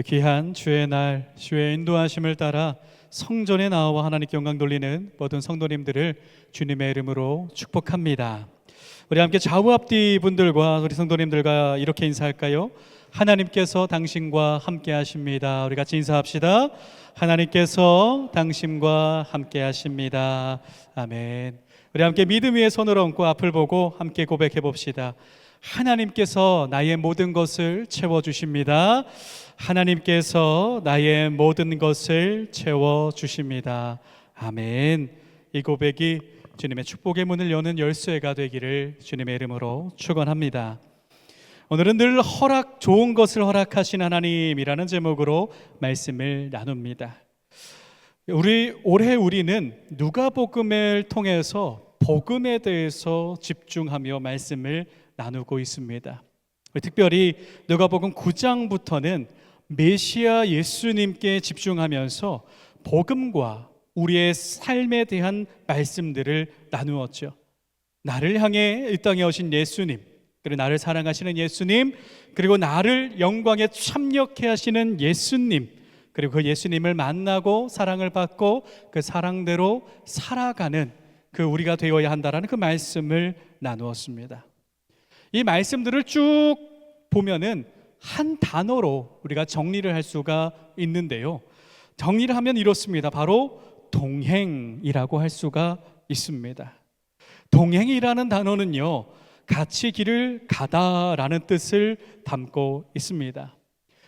귀한 주의 날, 주의 인도하심을 따라 성전에 나와 하나님께 영광 돌리는 모든 성도님들을 주님의 이름으로 축복합니다. 우리 함께 좌우 앞뒤 분들과 우리 성도님들과 이렇게 인사할까요? 하나님께서 당신과 함께 하십니다. 우리 같이 인사합시다. 하나님께서 당신과 함께 하십니다. 아멘. 우리 함께 믿음 위에 손을 얹고 앞을 보고 함께 고백해 봅시다. 하나님께서 나의 모든 것을 채워주십니다. 하나님께서 나의 모든 것을 채워주십니다. 아멘. 이 고백이 주님의 축복의 문을 여는 열쇠가 되기를 주님의 이름으로 축원합니다. 오늘은 늘 좋은 것을 허락하신 하나님이라는 제목으로 말씀을 나눕니다. 올해 우리는 누가복음을 통해서 복음에 대해서 집중하며 말씀을 나누고 있습니다. 특별히 누가복음 9장부터는 메시아 예수님께 집중하면서 복음과 우리의 삶에 대한 말씀들을 나누었죠. 나를 향해 이 땅에 오신 예수님, 그리고 나를 사랑하시는 예수님, 그리고 나를 영광에 참여케 하시는 예수님, 그리고 그 예수님을 만나고 사랑을 받고 그 사랑대로 살아가는 그 우리가 되어야 한다라는 그 말씀을 나누었습니다. 이 말씀들을 쭉 보면은 한 단어로 우리가 정리를 할 수가 있는데요. 정리를 하면 이렇습니다. 바로 동행이라고 할 수가 있습니다. 동행이라는 단어는요, 같이 길을 가다라는 뜻을 담고 있습니다.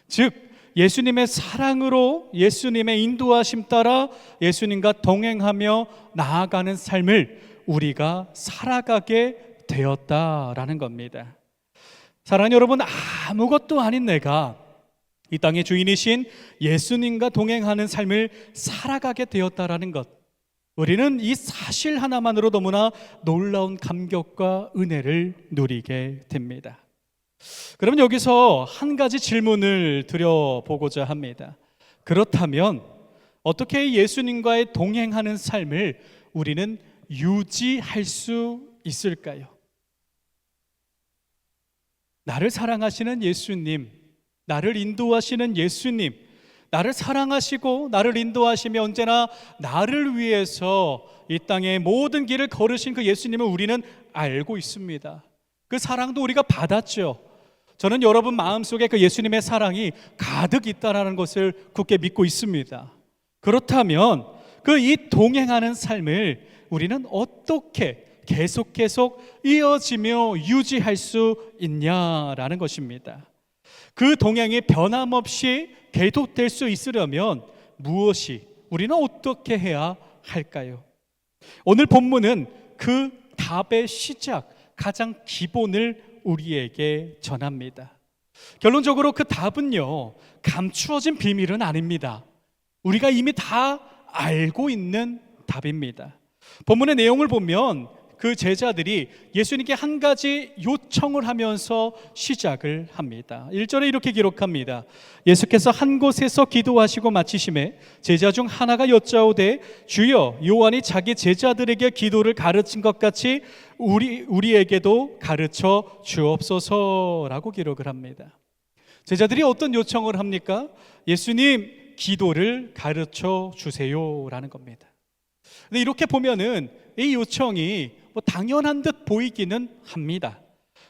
즉 예수님의 사랑으로 예수님의 인도하심 따라 예수님과 동행하며 나아가는 삶을 우리가 살아가게 되었다라는 겁니다. 사랑하는 여러분, 아무것도 아닌 내가 이 땅의 주인이신 예수님과 동행하는 삶을 살아가게 되었다라는 것, 우리는 이 사실 하나만으로 너무나 놀라운 감격과 은혜를 누리게 됩니다. 그럼 여기서 한 가지 질문을 드려보고자 합니다. 그렇다면 어떻게 예수님과의 동행하는 삶을 우리는 유지할 수 있을까요? 나를 사랑하시는 예수님, 나를 인도하시는 예수님, 나를 사랑하시고 나를 인도하시며 언제나 나를 위해서 이 땅의 모든 길을 걸으신 그 예수님을 우리는 알고 있습니다. 그 사랑도 우리가 받았죠. 저는 여러분 마음속에 그 예수님의 사랑이 가득 있다는 것을 굳게 믿고 있습니다. 그렇다면 그 이 동행하는 삶을 우리는 어떻게 계속 이어지며 유지할 수 있냐라는 것입니다. 그 동행이 변함없이 계속될 수 있으려면 우리는 어떻게 해야 할까요? 오늘 본문은 그 답의 시작, 가장 기본을 우리에게 전합니다. 결론적으로 그 답은요, 감추어진 비밀은 아닙니다. 우리가 이미 다 알고 있는 답입니다. 본문의 내용을 보면 그 제자들이 예수님께 한 가지 요청을 하면서 시작을 합니다. 1절에 이렇게 기록합니다. 예수께서 한 곳에서 기도하시고 마치심에 제자 중 하나가 여짜오되 주여, 요한이 자기 제자들에게 기도를 가르친 것 같이 우리에게도 가르쳐 주옵소서라고 기록을 합니다. 제자들이 어떤 요청을 합니까? 예수님, 기도를 가르쳐 주세요라는 겁니다. 근데 이렇게 보면은 이 요청이 당연한 듯 보이기는 합니다.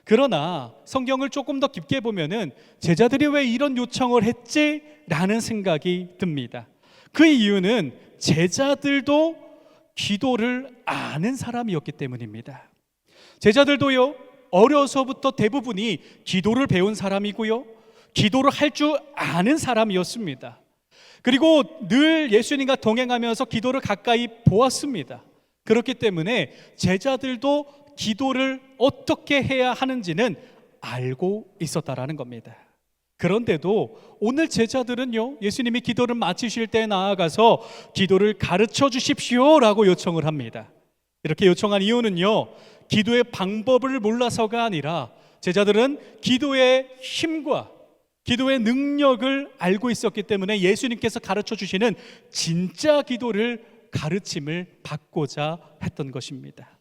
그러나 성경을 조금 더 깊게 보면은 제자들이 왜 이런 요청을 했지? 라는 생각이 듭니다. 그 이유는 제자들도 기도를 아는 사람이었기 때문입니다. 제자들도요, 어려서부터 대부분이 기도를 배운 사람이고요, 기도를 할 줄 아는 사람이었습니다. 그리고 늘 예수님과 동행하면서 기도를 가까이 보았습니다. 그렇기 때문에 제자들도 기도를 어떻게 해야 하는지는 알고 있었다라는 겁니다. 그런데도 오늘 제자들은요, 예수님이 기도를 마치실 때 나아가서 기도를 가르쳐 주십시오라고 요청을 합니다. 이렇게 요청한 이유는요, 기도의 방법을 몰라서가 아니라 제자들은 기도의 힘과 기도의 능력을 알고 있었기 때문에 예수님께서 가르쳐 주시는 진짜 기도를 가르침을 받고자 했던 것입니다.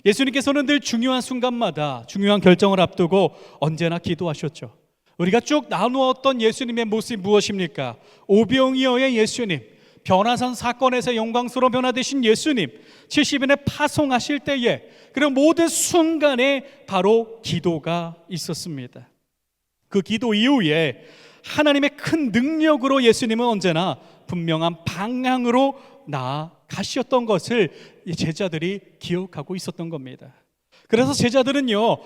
예수님께서는 늘 중요한 순간마다 중요한 결정을 앞두고 언제나 기도하셨죠. 우리가 쭉 나누었던 예수님의 모습이 무엇입니까? 오병이어의 예수님, 변화산 사건에서 영광스러운 변화되신 예수님, 70인에 파송하실 때에, 그리고 모든 순간에 바로 기도가 있었습니다. 그 기도 이후에 하나님의 큰 능력으로 예수님은 언제나 분명한 방향으로 나아가셨던 것을 제자들이 기억하고 있었던 겁니다. 그래서 제자들은요,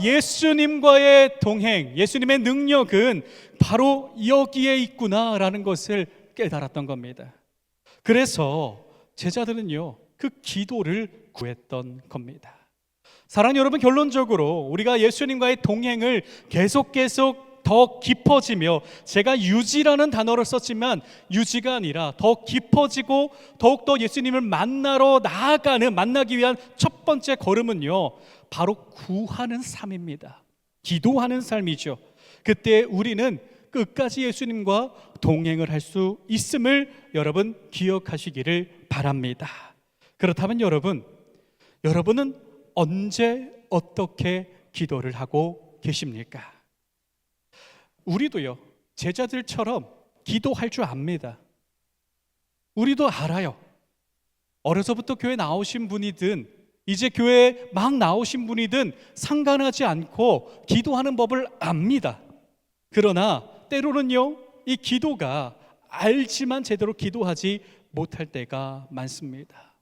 예수님과의 동행, 예수님의 능력은 바로 여기에 있구나라는 것을 깨달았던 겁니다. 그래서 제자들은요, 그 기도를 구했던 겁니다. 사랑하는 여러분, 결론적으로 우리가 예수님과의 동행을 계속 더 깊어지며, 제가 유지라는 단어를 썼지만 유지가 아니라 더 깊어지고 더욱더 예수님을 만나기 위한 첫 번째 걸음은요, 바로 구하는 삶입니다. 기도하는 삶이죠. 그때 우리는 끝까지 예수님과 동행을 할 수 있음을 여러분 기억하시기를 바랍니다. 그렇다면 여러분은 언제 어떻게 기도를 하고 계십니까? 우리도요, 제자들처럼 기도할 줄 압니다. 우리도 알아요. 어려서부터 교회 나오신 분이든 이제 교회에 막 나오신 분이든 상관하지 않고 기도하는 법을 압니다. 그러나 때로는요, 이 기도가 알지만 제대로 기도하지 못할 때가 많습니다.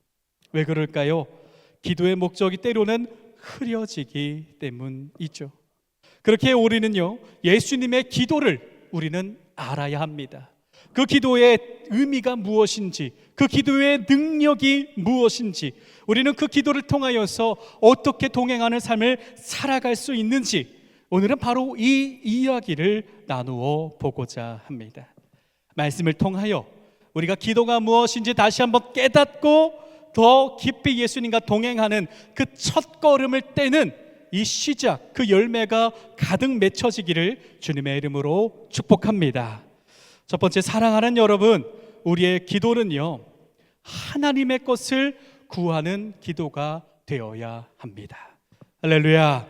왜 그럴까요? 기도의 목적이 때로는 흐려지기 때문이죠. 그렇게 우리는요, 예수님의 기도를 우리는 알아야 합니다. 그 기도의 의미가 무엇인지, 그 기도의 능력이 무엇인지, 우리는 그 기도를 통하여서 어떻게 동행하는 삶을 살아갈 수 있는지, 오늘은 바로 이 이야기를 나누어 보고자 합니다. 말씀을 통하여 우리가 기도가 무엇인지 다시 한번 깨닫고 더 깊이 예수님과 동행하는 그 첫 걸음을 떼는 이 시작, 그 열매가 가득 맺혀지기를 주님의 이름으로 축복합니다. 첫 번째, 사랑하는 여러분, 우리의 기도는요, 하나님의 것을 구하는 기도가 되어야 합니다. 할렐루야.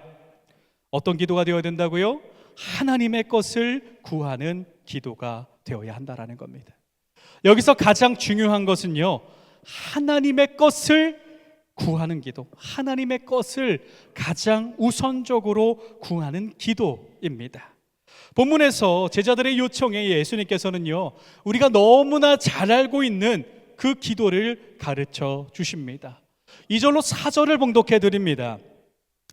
어떤 기도가 되어야 된다고요? 하나님의 것을 구하는 기도가 되어야 한다라는 겁니다. 여기서 가장 중요한 것은요, 하나님의 것을 구하는 기도, 하나님의 것을 가장 우선적으로 구하는 기도입니다. 본문에서 제자들의 요청에 예수님께서는요, 우리가 너무나 잘 알고 있는 그 기도를 가르쳐 주십니다. 2절로 4절을 봉독해 드립니다.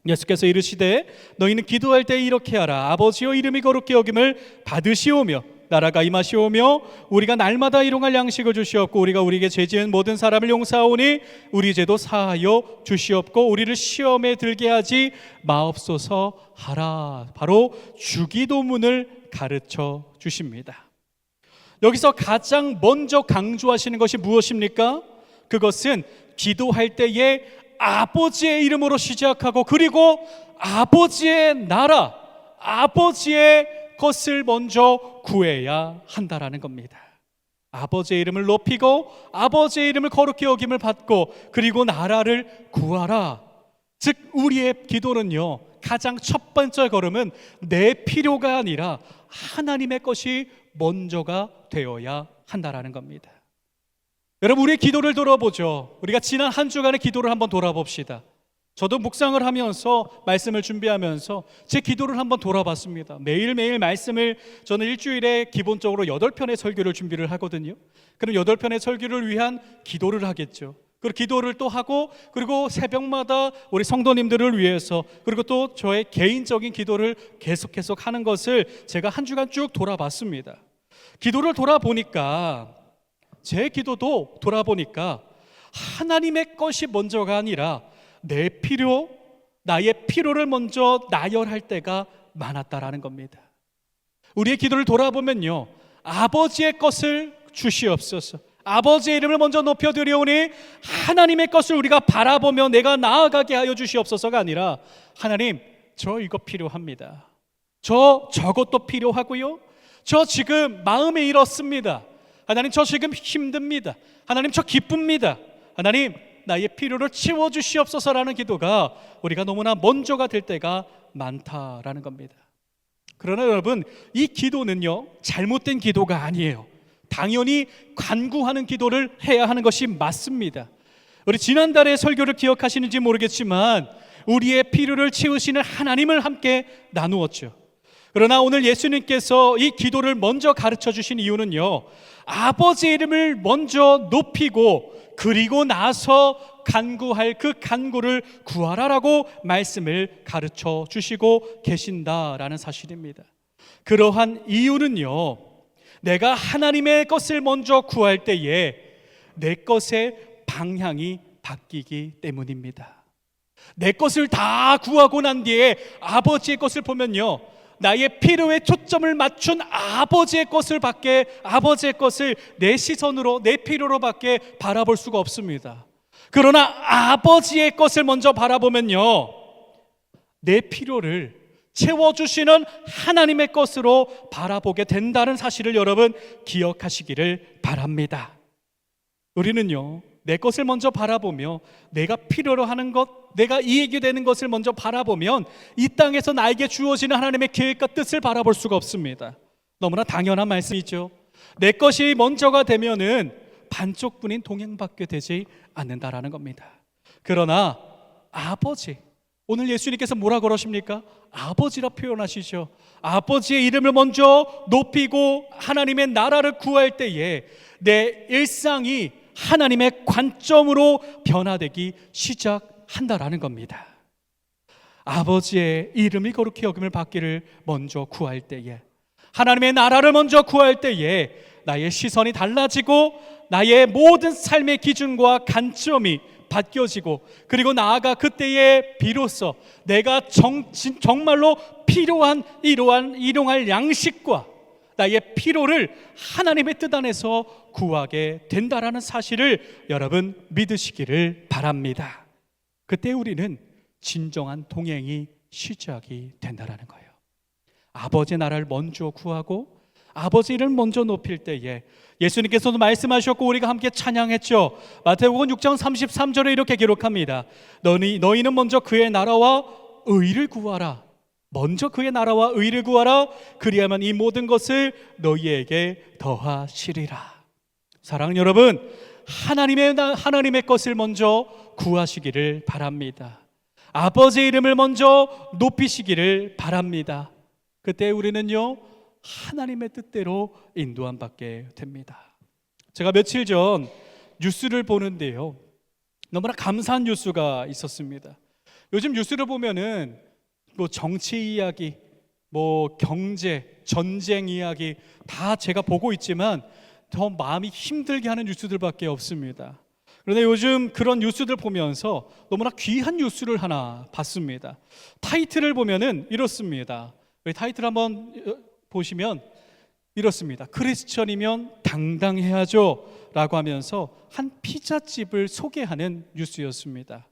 예수께서 이르시되 너희는 기도할 때 이렇게 하라. 아버지여, 이름이 거룩히 여김을 받으시오며 나라가 임하시오며 우리가 날마다 일용할 양식을 주시옵고 우리가 우리에게 죄 지은 모든 사람을 용서하오니 우리 죄도 사하여 주시옵고 우리를 시험에 들게 하지 마옵소서 하라. 바로 주기도문을 가르쳐 주십니다. 여기서 가장 먼저 강조하시는 것이 무엇입니까? 그것은 기도할 때에 아버지의 이름으로 시작하고, 그리고 아버지의 나라, 아버지의 것을 먼저 구해야 한다라는 겁니다. 아버지의 이름을 높이고 아버지의 이름을 거룩히 여김을 받고, 그리고 나라를 구하라. 즉 우리의 기도는요, 가장 첫 번째 걸음은 내 필요가 아니라 하나님의 것이 먼저가 되어야 한다라는 겁니다. 여러분, 우리의 기도를 돌아보죠. 우리가 지난 한 주간의 기도를 한번 돌아봅시다. 저도 묵상을 하면서 말씀을 준비하면서 제 기도를 한번 돌아봤습니다. 매일매일 말씀을 저는 일주일에 기본적으로 8편의 설교를 준비를 하거든요. 그럼 8편의 설교를 위한 기도를 하겠죠. 그리고 기도를 또 하고, 그리고 새벽마다 우리 성도님들을 위해서, 그리고 또 저의 개인적인 기도를 계속 하는 것을 제가 한 주간 쭉 돌아봤습니다. 기도를 돌아보니까, 제 기도도 돌아보니까 하나님의 것이 먼저가 아니라 내 필요, 나의 필요를 먼저 나열할 때가 많았다라는 겁니다. 우리의 기도를 돌아보면요, 아버지의 것을 주시옵소서, 아버지의 이름을 먼저 높여드리오니 하나님의 것을 우리가 바라보며 내가 나아가게 하여 주시옵소서가 아니라, 하나님, 저 이거 필요합니다, 저것도 필요하고요, 저 지금 마음이 이렇습니다, 하나님 저 지금 힘듭니다, 하나님 저 기쁩니다, 하나님 나의 필요를 채워주시옵소서라는 기도가 우리가 너무나 먼저가 될 때가 많다라는 겁니다. 그러나 여러분, 이 기도는요, 잘못된 기도가 아니에요. 당연히 간구하는 기도를 해야 하는 것이 맞습니다. 우리 지난달의 설교를 기억하시는지 모르겠지만 우리의 필요를 채우시는 하나님을 함께 나누었죠. 그러나 오늘 예수님께서 이 기도를 먼저 가르쳐 주신 이유는요, 아버지의 이름을 먼저 높이고 그리고 나서 간구할 그 간구를 구하라라고 말씀을 가르쳐 주시고 계신다라는 사실입니다. 그러한 이유는요, 내가 하나님의 것을 먼저 구할 때에 내 것의 방향이 바뀌기 때문입니다. 내 것을 다 구하고 난 뒤에 아버지의 것을 보면요, 나의 필요에 초점을 맞춘 아버지의 것을 내 시선으로, 내 필요로 밖에 바라볼 수가 없습니다. 그러나 아버지의 것을 먼저 바라보면요, 내 필요를 채워주시는 하나님의 것으로 바라보게 된다는 사실을 여러분 기억하시기를 바랍니다. 우리는요, 내 것을 먼저 바라보며 내가 필요로 하는 것, 내가 이익이 되는 것을 먼저 바라보면 이 땅에서 나에게 주어지는 하나님의 계획과 뜻을 바라볼 수가 없습니다. 너무나 당연한 말씀이죠. 내 것이 먼저가 되면은 반쪽뿐인 동행밖에 되지 않는다라는 겁니다. 그러나 아버지, 오늘 예수님께서 뭐라 그러십니까? 아버지라 표현하시죠. 아버지의 이름을 먼저 높이고 하나님의 나라를 구할 때에 내 일상이 하나님의 관점으로 변화되기 시작한다라는 겁니다. 아버지의 이름이 거룩히 여김을 받기를 먼저 구할 때에, 하나님의 나라를 먼저 구할 때에 나의 시선이 달라지고 나의 모든 삶의 기준과 관점이 바뀌어지고, 그리고 나아가 그때에 비로소 내가 정말로 필요한 일용할 양식과 나의 필요를 하나님의 뜻 안에서 구하게 된다라는 사실을 여러분 믿으시기를 바랍니다. 그때 우리는 진정한 동행이 시작이 된다라는 거예요. 아버지의 나라를 먼저 구하고 아버지를 먼저 높일 때에, 예수님께서도 말씀하셨고 우리가 함께 찬양했죠. 마태복음 6장 33절에 이렇게 기록합니다. 너희는 먼저 그의 나라와 의를 구하라. 먼저 그의 나라와 의를 구하라. 그리하면 이 모든 것을 너희에게 더하시리라. 사랑하는 여러분, 하나님의 것을 먼저 구하시기를 바랍니다. 아버지의 이름을 먼저 높이시기를 바랍니다. 그때 우리는요, 하나님의 뜻대로 인도함 받게 됩니다. 제가 며칠 전 뉴스를 보는데요, 너무나 감사한 뉴스가 있었습니다. 요즘 뉴스를 보면은 뭐 정치 이야기, 뭐 경제, 전쟁 이야기 다 제가 보고 있지만 더 마음이 힘들게 하는 뉴스들밖에 없습니다. 그런데 요즘 그런 뉴스들 보면서 너무나 귀한 뉴스를 하나 봤습니다. 타이틀을 보면은 이렇습니다. 타이틀 한번 보시면 이렇습니다. 크리스천이면 당당해야죠 라고 하면서 한 피자집을 소개하는 뉴스였습니다.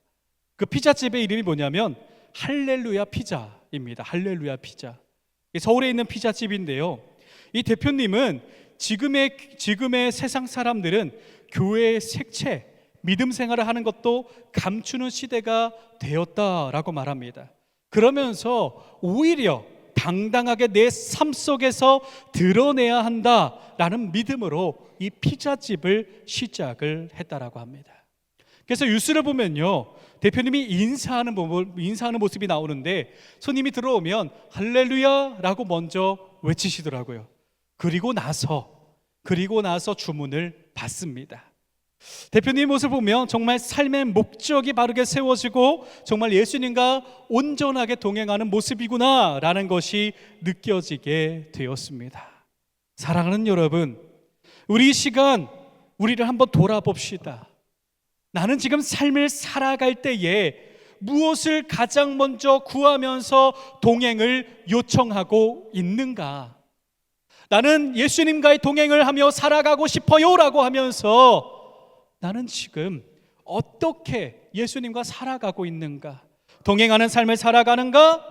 그 피자집의 이름이 뭐냐면 할렐루야 피자입니다. 할렐루야 피자. 서울에 있는 피자집인데요, 이 대표님은 지금의 세상 사람들은 교회의 색채, 믿음 생활을 하는 것도 감추는 시대가 되었다라고 말합니다. 그러면서 오히려 당당하게 내 삶 속에서 드러내야 한다라는 믿음으로 이 피자집을 시작을 했다라고 합니다. 그래서 뉴스를 보면요, 대표님이 인사하는 모습이 나오는데 손님이 들어오면 할렐루야라고 먼저 외치시더라고요. 그리고 나서 주문을 받습니다. 대표님 모습을 보면 정말 삶의 목적이 바르게 세워지고 정말 예수님과 온전하게 동행하는 모습이구나 라는 것이 느껴지게 되었습니다. 사랑하는 여러분, 우리 이 시간 우리를 한번 돌아봅시다. 나는 지금 삶을 살아갈 때에 무엇을 가장 먼저 구하면서 동행을 요청하고 있는가? 나는 예수님과의 동행을 하며 살아가고 싶어요 라고 하면서 나는 지금 어떻게 예수님과 살아가고 있는가? 동행하는 삶을 살아가는가?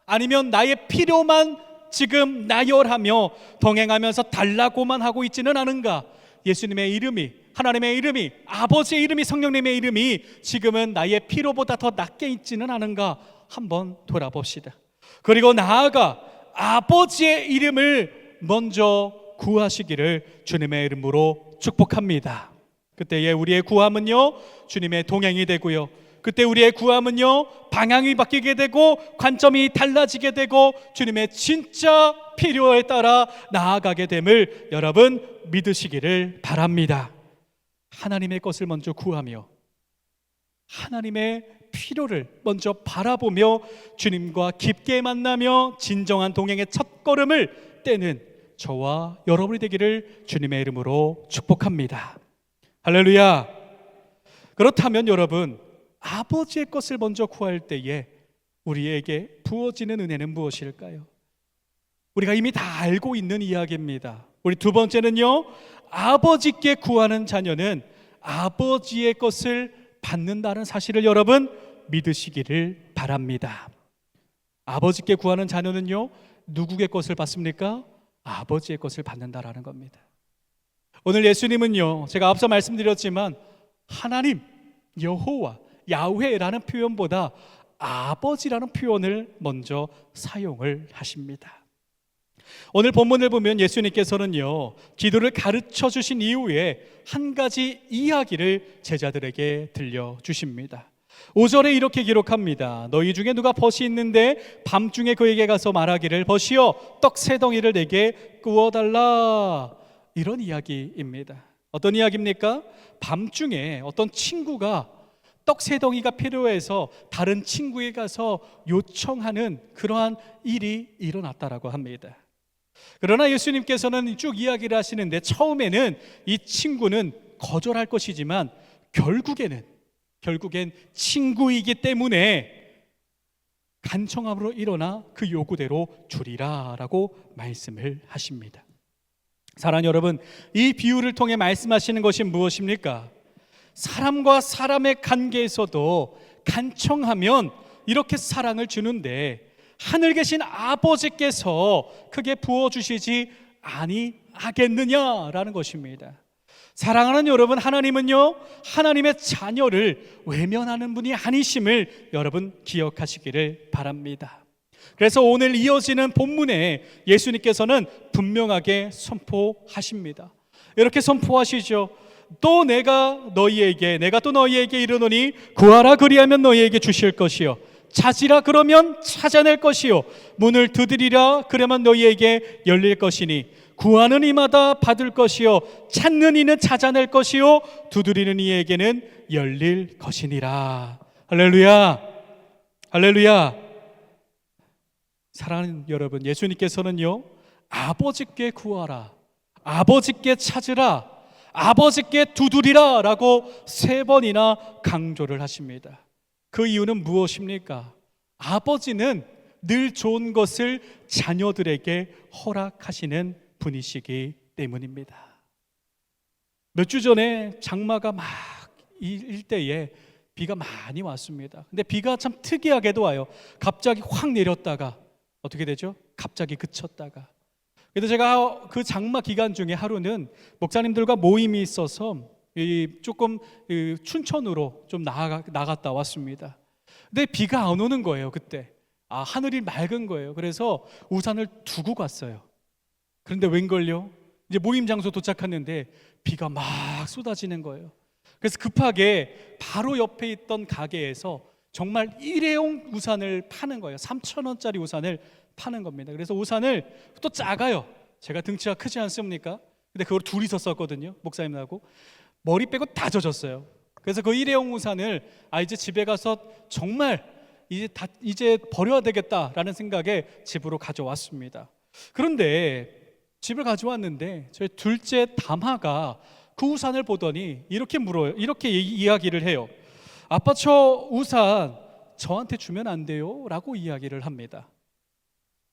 아니면 나의 필요만 지금 나열하며 동행하면서 달라고만 하고 있지는 않은가? 예수님의 이름이, 하나님의 이름이, 아버지의 이름이, 성령님의 이름이 지금은 나의 필요보다 더 낮게 있지는 않은가? 한번 돌아봅시다. 그리고 나아가 아버지의 이름을 먼저 구하시기를 주님의 이름으로 축복합니다. 그때에 우리의 구함은요, 주님의 동행이 되고요, 그때 우리의 구함은요, 방향이 바뀌게 되고 관점이 달라지게 되고 주님의 진짜 필요에 따라 나아가게 됨을 여러분 믿으시기를 바랍니다. 하나님의 것을 먼저 구하며 하나님의 필요를 먼저 바라보며 주님과 깊게 만나며 진정한 동행의 첫걸음을 떼는 저와 여러분이 되기를 주님의 이름으로 축복합니다. 할렐루야. 그렇다면 여러분, 아버지의 것을 먼저 구할 때에 우리에게 부어지는 은혜는 무엇일까요? 우리가 이미 다 알고 있는 이야기입니다. 우리 두 번째는요, 아버지께 구하는 자녀는 아버지의 것을 받는다는 사실을 여러분 믿으시기를 바랍니다. 아버지께 구하는 자녀는요, 누구의 것을 받습니까? 아버지의 것을 받는다라는 겁니다. 오늘 예수님은요, 제가 앞서 말씀드렸지만 하나님, 여호와, 야훼라는 표현보다 아버지라는 표현을 먼저 사용을 하십니다. 오늘 본문을 보면 예수님께서는요, 기도를 가르쳐 주신 이후에 한 가지 이야기를 제자들에게 들려주십니다. 5절에 이렇게 기록합니다. 너희 중에 누가 벗이 있는데 밤중에 그에게 가서 말하기를 벗이여 떡 세 덩이를 내게 구워달라. 이런 이야기입니다. 어떤 이야기입니까? 밤중에 어떤 친구가 떡 세 덩이가 필요해서 다른 친구에 가서 요청하는 그러한 일이 일어났다라고 합니다. 그러나 예수님께서는 쭉 이야기를 하시는데 처음에는 이 친구는 거절할 것이지만 결국엔 친구이기 때문에 간청함으로 일어나 그 요구대로 주리라 라고 말씀을 하십니다. 사랑하는 여러분, 이 비유를 통해 말씀하시는 것이 무엇입니까? 사람과 사람의 관계에서도 간청하면 이렇게 사랑을 주는데 하늘 계신 아버지께서 크게 부어주시지 아니하겠느냐라는 것입니다. 사랑하는 여러분, 하나님은요, 하나님의 자녀를 외면하는 분이 아니심을 여러분 기억하시기를 바랍니다. 그래서 오늘 이어지는 본문에 예수님께서는 분명하게 선포하십니다. 이렇게 선포하시죠. 또 내가 또 너희에게 이르노니 구하라 그리하면 너희에게 주실 것이요 찾으라 그러면 찾아낼 것이요 문을 두드리라 그러면 너희에게 열릴 것이니 구하는 이마다 받을 것이요 찾는 이는 찾아낼 것이요 두드리는 이에게는 열릴 것이니라. 할렐루야. 할렐루야. 사랑하는 여러분, 예수님께서는요, 아버지께 구하라, 아버지께 찾으라, 아버지께 두드리라 라고 3번이나 강조를 하십니다. 그 이유는 무엇입니까? 아버지는 늘 좋은 것을 자녀들에게 허락하시는 분이시기 때문입니다. 몇 주 전에 장마가 막 일 때에 비가 많이 왔습니다. 근데 비가 참 특이하게도 와요. 갑자기 확 내렸다가 어떻게 되죠? 갑자기 그쳤다가. 그래서 제가 그 장마 기간 중에 하루는 목사님들과 모임이 있어서 조금 춘천으로 좀 나갔다 왔습니다. 근데 비가 안 오는 거예요. 그때 하늘이 맑은 거예요. 그래서 우산을 두고 갔어요. 그런데 웬걸요? 이제 모임 장소 도착했는데 비가 막 쏟아지는 거예요. 그래서 급하게 바로 옆에 있던 가게에서 정말 일회용 우산을 파는 거예요. 3,000원짜리 우산을 파는 겁니다. 그래서 우산을 또 작아요. 제가 등치가 크지 않습니까? 근데 그걸 둘이서 썼거든요. 목사님하고. 머리 빼고 다 젖었어요. 그래서 그 일회용 우산을 이제 집에 가서 정말 이제 버려야 되겠다라는 생각에 집으로 가져왔습니다. 그런데 집을 가져왔는데 저희 둘째 담화가 그 우산을 보더니 이렇게 물어요. 이렇게 이야기를 해요. 아빠, 저 우산 저한테 주면 안 돼요? 라고 이야기를 합니다.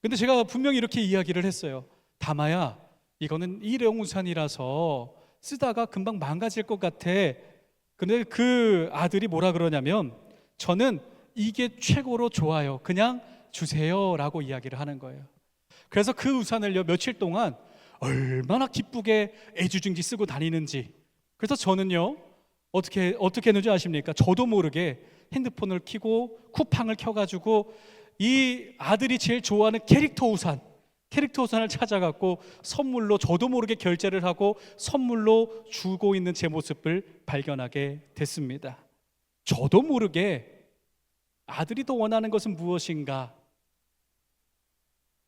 근데 제가 분명히 이렇게 이야기를 했어요. 담아야, 이거는 일회용 우산이라서 쓰다가 금방 망가질 것 같아. 근데 그 아들이 뭐라 그러냐면 저는 이게 최고로 좋아요. 그냥 주세요 라고 이야기를 하는 거예요. 그래서 그 우산을요, 며칠 동안 얼마나 기쁘게 애지중지 쓰고 다니는지. 그래서 저는요, 어떻게 했는지 아십니까? 저도 모르게 핸드폰을 켜고 쿠팡을 켜가지고 이 아들이 제일 좋아하는 캐릭터 우산, 캐릭터 우산을 찾아갖고 선물로 저도 모르게 결제를 하고 선물로 주고 있는 제 모습을 발견하게 됐습니다. 저도 모르게 아들이 더 원하는 것은 무엇인가?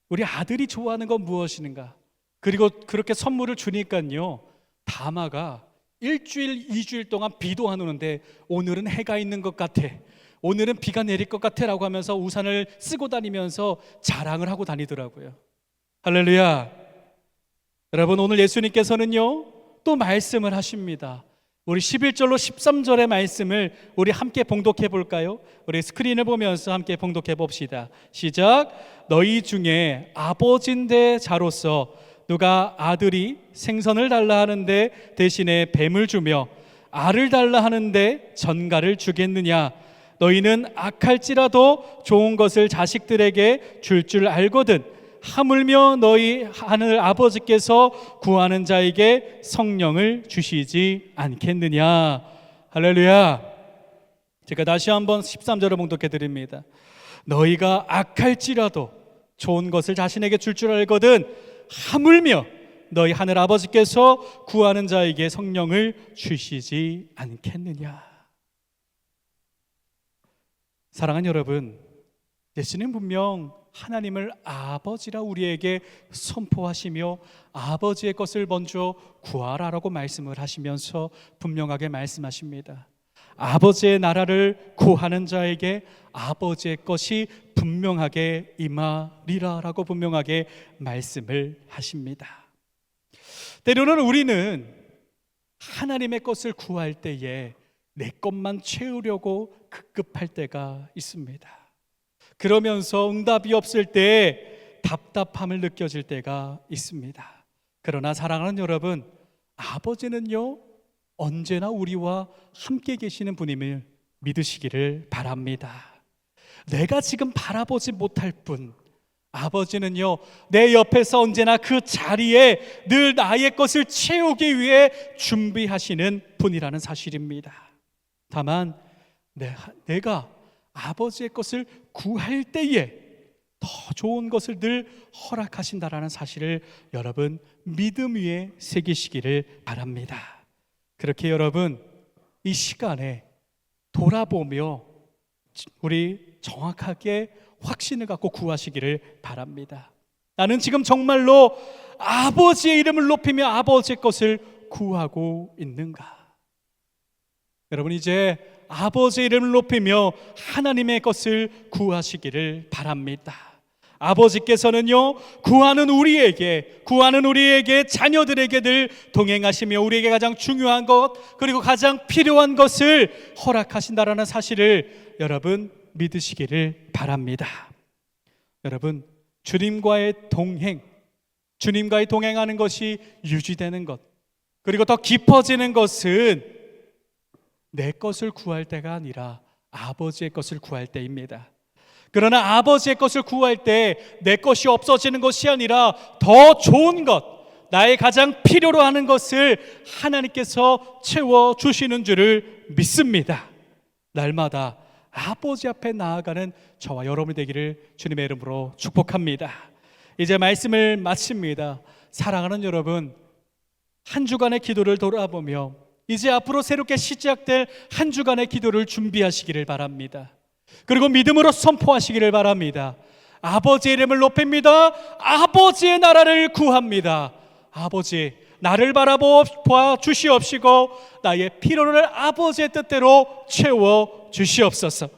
우리 아들이 좋아하는 건 무엇인가? 그리고 그렇게 선물을 주니까요, 다마가 일주일, 2주일 동안 비도 안 오는데 오늘은 해가 있는 것 같아, 오늘은 비가 내릴 것 같아 라고 하면서 우산을 쓰고 다니면서 자랑을 하고 다니더라고요. 할렐루야. 여러분, 오늘 예수님께서는요 또 말씀을 하십니다. 우리 11절로 13절의 말씀을 우리 함께 봉독해 볼까요? 우리 스크린을 보면서 함께 봉독해 봅시다. 시작. 너희 중에 아버지인데 자로서 누가 아들이 생선을 달라 하는데 대신에 뱀을 주며 알을 달라 하는데 전갈을 주겠느냐? 너희는 악할지라도 좋은 것을 자식들에게 줄 줄 알거든 하물며 너희 하늘 아버지께서 구하는 자에게 성령을 주시지 않겠느냐? 할렐루야. 제가 다시 한번 13절을 봉독해 드립니다. 너희가 악할지라도 좋은 것을 자신에게 줄 줄 알거든 하물며 너희 하늘 아버지께서 구하는 자에게 성령을 주시지 않겠느냐? 사랑하는 여러분, 예수님 분명 하나님을 아버지라 우리에게 선포하시며 아버지의 것을 먼저 구하라라고 말씀을 하시면서 분명하게 말씀하십니다. 아버지의 나라를 구하는 자에게 아버지의 것이 분명하게 임하리라라고 분명하게 말씀을 하십니다. 때로는 우리는 하나님의 것을 구할 때에 내 것만 채우려고 급급할 때가 있습니다. 그러면서 응답이 없을 때 답답함을 느껴질 때가 있습니다. 그러나 사랑하는 여러분, 아버지는요 언제나 우리와 함께 계시는 분임을 믿으시기를 바랍니다. 내가 지금 바라보지 못할 뿐, 아버지는요 내 옆에서 언제나 그 자리에 늘 나의 것을 채우기 위해 준비하시는 분이라는 사실입니다. 다만 내가 아버지의 것을 구할 때에 더 좋은 것을 늘 허락하신다라는 사실을 여러분 믿음 위에 새기시기를 바랍니다. 그렇게 여러분 이 시간에 돌아보며 우리 정확하게 확신을 갖고 구하시기를 바랍니다. 나는 지금 정말로 아버지의 이름을 높이며 아버지의 것을 구하고 있는가? 여러분 이제 아버지의 이름을 높이며 하나님의 것을 구하시기를 바랍니다. 아버지께서는요 구하는 우리에게 자녀들에게 늘 동행하시며 우리에게 가장 중요한 것 그리고 가장 필요한 것을 허락하신다라는 사실을 여러분 믿으시기를 바랍니다. 여러분 주님과의 동행하는 것이 유지되는 것 그리고 더 깊어지는 것은 내 것을 구할 때가 아니라 아버지의 것을 구할 때입니다. 그러나 아버지의 것을 구할 때 내 것이 없어지는 것이 아니라 더 좋은 것, 나의 가장 필요로 하는 것을 하나님께서 채워주시는 줄을 믿습니다. 날마다 아버지 앞에 나아가는 저와 여러분이 되기를 주님의 이름으로 축복합니다. 이제 말씀을 마칩니다. 사랑하는 여러분, 한 주간의 기도를 돌아보며 이제 앞으로 새롭게 시작될 한 주간의 기도를 준비하시기를 바랍니다. 그리고 믿음으로 선포하시기를 바랍니다. 아버지의 이름을 높입니다. 아버지의 나라를 구합니다. 아버지, 나를 바라보아 주시옵시고 나의 필요를 아버지의 뜻대로 채워 주시옵소서.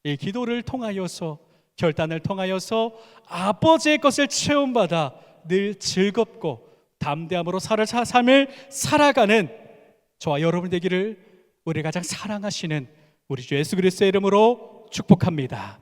이 기도를 통하여서 결단을 통하여서 아버지의 것을 체험받아 늘 즐겁고 담대함으로 삶을 살아가는 저와 여러분 되기를 우리 가장 사랑하시는 우리 주 예수 그리스도의 이름으로 축복합니다.